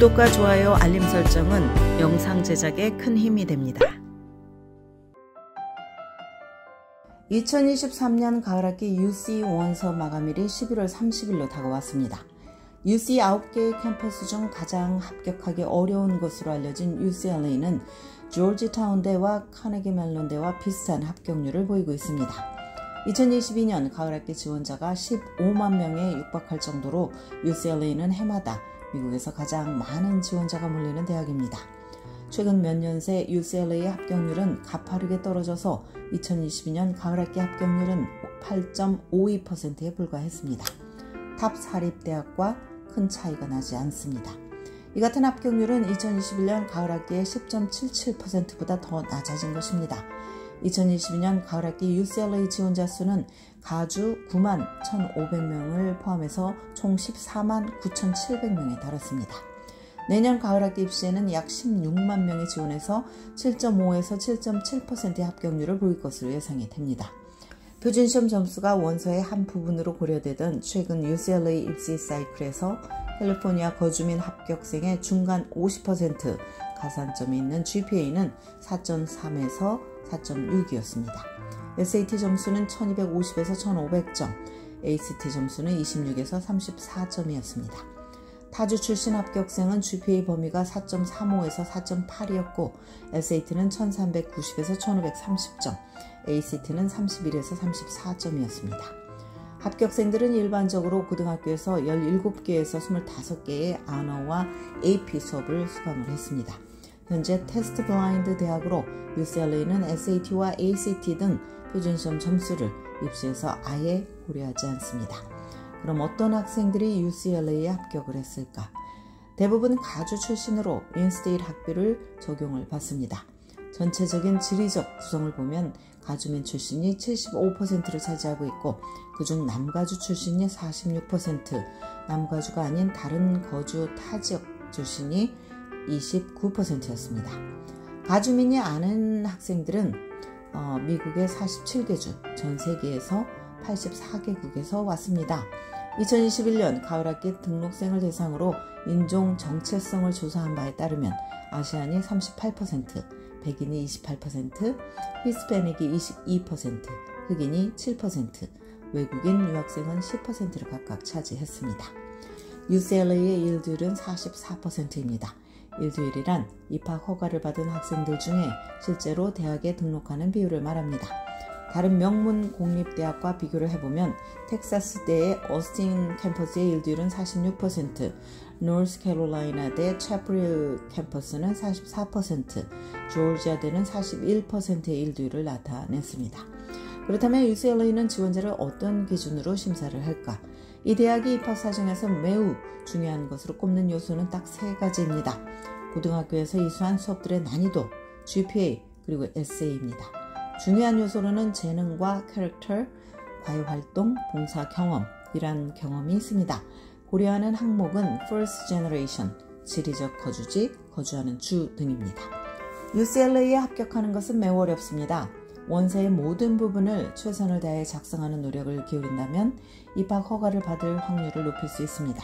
구독과 좋아요, 알림 설정은 영상 제작에 큰 힘이 됩니다. 2023년 가을학기 UC 원서 마감일이 11월 30일로 다가왔습니다. UC 9개의 캠퍼스 중 가장 합격하기 어려운 것으로 알려진 UCLA는 조지타운대와 카네기 멜론대와 비슷한 합격률을 보이고 있습니다. 2022년 가을학기 지원자가 15만 명에 육박할 정도로 UCLA는 해마다 미국에서 가장 많은 지원자가 몰리는 대학입니다. 최근 몇 년 새 UCLA의 합격률은 가파르게 떨어져서 2022년 가을학기 합격률은 8.52%에 불과했습니다. 탑 사립대학과 큰 차이가 나지 않습니다. 이 같은 합격률은 2021년 가을학기의 10.77%보다 더 낮아진 것입니다. 2022년 가을학기 UCLA 지원자 수는 가주 9만 1,500명을 포함해서 총 14만 9,700명에 달했습니다. 내년 가을학기 입시에는 약 16만 명이 지원해서 7.5에서 7.7%의 합격률을 보일 것으로 예상이 됩니다. 표준시험 점수가 원서의 한 부분으로 고려되던 최근 UCLA 입시 사이클에서 캘리포니아 거주민 합격생의 중간 50% 가산점이 있는 GPA는 4.3에서 4.6이었습니다. SAT 점수는 1250에서 1500점, ACT 점수는 26에서 34점이었습니다. 타주 출신 합격생은 GPA 범위가 4.35에서 4.8이었고 SAT는 1390에서 1530점, ACT는 31에서 34점이었습니다. 합격생들은 일반적으로 고등학교에서 17개에서 25개의 언어와 AP 수업을 수강을 했습니다. 현재 테스트 블라인드 대학으로 UCLA는 SAT와 ACT 등 표준시험 점수를 입시에서 아예 고려하지 않습니다. 그럼 어떤 학생들이 UCLA에 합격을 했을까? 대부분 가주 출신으로 인스테이트 학비를 적용을 받습니다. 전체적인 지리적 구성을 보면 가주민 출신이 75%를 차지하고 있고 그중 남가주 출신이 46%, 남가주가 아닌 다른 거주 타지역 출신이 29%였습니다. 가주민이 아는 학생들은 미국의 47개 주, 전 세계에서 84개국에서 왔습니다. 2021년 가을학기 등록생을 대상으로 인종 정체성을 조사한 바에 따르면 아시안이 38%, 백인이 28%, 히스패닉이 22%, 흑인이 7%, 외국인 유학생은 10%를 각각 차지했습니다. UCLA의 일들은 44%입니다. 일두일이란 입학 허가를 받은 학생들 중에 실제로 대학에 등록하는 비율을 말합니다. 다른 명문 공립대학과 비교를 해보면 텍사스대의 어스틴 캠퍼스의 일두일은 46%, 노스캐롤라이나대 채플힐 캠퍼스는 44%, 조지아대는 41%의 일두일을 나타냈습니다. 그렇다면 UCLA는 지원자를 어떤 기준으로 심사를 할까? 이 대학이 입학 사정에서 매우 중요한 것으로 꼽는 요소는 딱 3가지입니다. 고등학교에서 이수한 수업들의 난이도, GPA, 그리고 에세이입니다. 중요한 요소로는 재능과 캐릭터, 과외활동, 봉사 경험이란 경험이 있습니다. 고려하는 항목은 First Generation, 지리적 거주지, 거주하는 주 등입니다. UCLA에 합격하는 것은 매우 어렵습니다. 원서의 모든 부분을 최선을 다해 작성하는 노력을 기울인다면 입학 허가를 받을 확률을 높일 수 있습니다.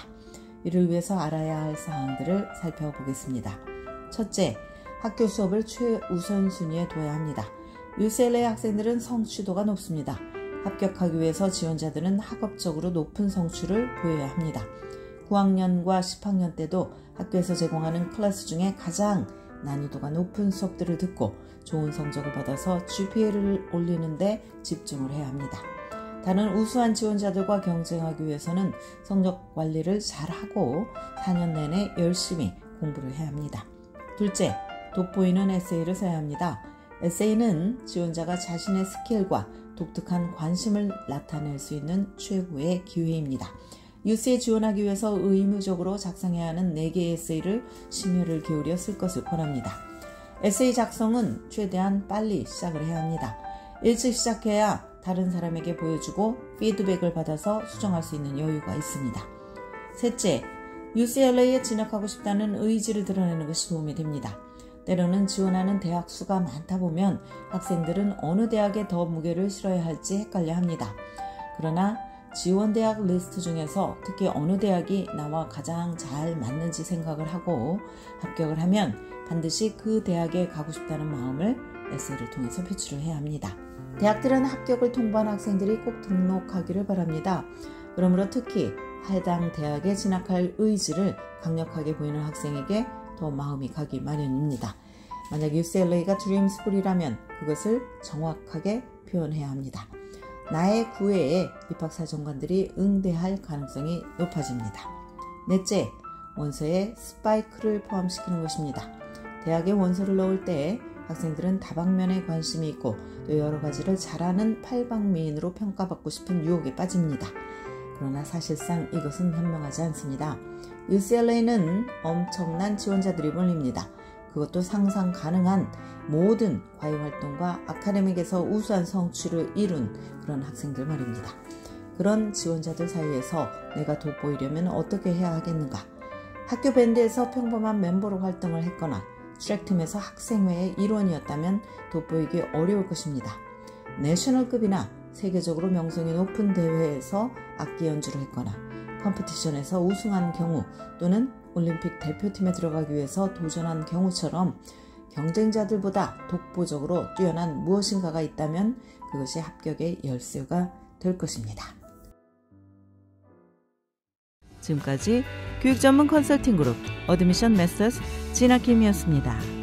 이를 위해서 알아야 할 사항들을 살펴보겠습니다. 첫째, 학교 수업을 최우선순위에 둬야 합니다. UCLA 학생들은 성취도가 높습니다. 합격하기 위해서 지원자들은 학업적으로 높은 성취를 보여야 합니다. 9학년과 10학년 때도 학교에서 제공하는 클래스 중에 가장 난이도가 높은 수업들을 듣고 좋은 성적을 받아서 GPA를 올리는 데 집중을 해야 합니다. 다른 우수한 지원자들과 경쟁하기 위해서는 성적 관리를 잘하고 4년 내내 열심히 공부를 해야 합니다. 둘째, 돋보이는 에세이를 써야 합니다. 에세이는 지원자가 자신의 스킬과 독특한 관심을 나타낼 수 있는 최고의 기회입니다. UC에 지원하기 위해서 의무적으로 작성해야 하는 4개의 에세이를 심혈을 기울여 쓸 것을 권합니다. 에세이 작성은 최대한 빨리 시작을 해야 합니다. 일찍 시작해야 다른 사람에게 보여주고 피드백을 받아서 수정할 수 있는 여유가 있습니다. 셋째, UCLA에 진학하고 싶다는 의지를 드러내는 것이 도움이 됩니다. 때로는 지원하는 대학 수가 많다 보면 학생들은 어느 대학에 더 무게를 실어야 할지 헷갈려 합니다. 그러나 지원대학 리스트 중에서 특히 어느 대학이 나와 가장 잘 맞는지 생각을 하고 합격을 하면 반드시 그 대학에 가고 싶다는 마음을 에세이를 통해서 표출을 해야 합니다. 대학들은 합격을 통보한 학생들이 꼭 등록하기를 바랍니다. 그러므로 특히 해당 대학에 진학할 의지를 강력하게 보이는 학생에게 더 마음이 가기 마련입니다. 만약 UCLA가 드림스쿨이라면 그것을 정확하게 표현해야 합니다. 나의 구애에 입학사정관들이 응대할 가능성이 높아집니다. 넷째, 원서에 스파이크를 포함시키는 것입니다. 대학에 원서를 넣을 때 학생들은 다방면에 관심이 있고 또 여러 가지를 잘하는 팔방미인으로 평가받고 싶은 유혹에 빠집니다. 그러나 사실상 이것은 현명하지 않습니다. UCLA는 엄청난 지원자들이 몰립니다. 그것도 상상 가능한 모든 과외활동과 아카데믹에서 우수한 성취를 이룬 그런 학생들 말입니다. 그런 지원자들 사이에서 내가 돋보이려면 어떻게 해야 하겠는가? 학교 밴드에서 평범한 멤버로 활동을 했거나 트랙팀에서 학생회의 일원이었다면 돋보이기 어려울 것입니다. 내셔널급이나 세계적으로 명성이 높은 대회에서 악기 연주를 했거나 컴피티션에서 우승한 경우 또는 올림픽 대표팀에 들어가기 위해서 도전한 경우처럼 경쟁자들보다 독보적으로 뛰어난 무엇인가가 있다면 그것이 합격의 열쇠가 될 것입니다. 지금까지 교육 전문 컨설팅 그룹 어드미션 메서스 진아킴이었습니다.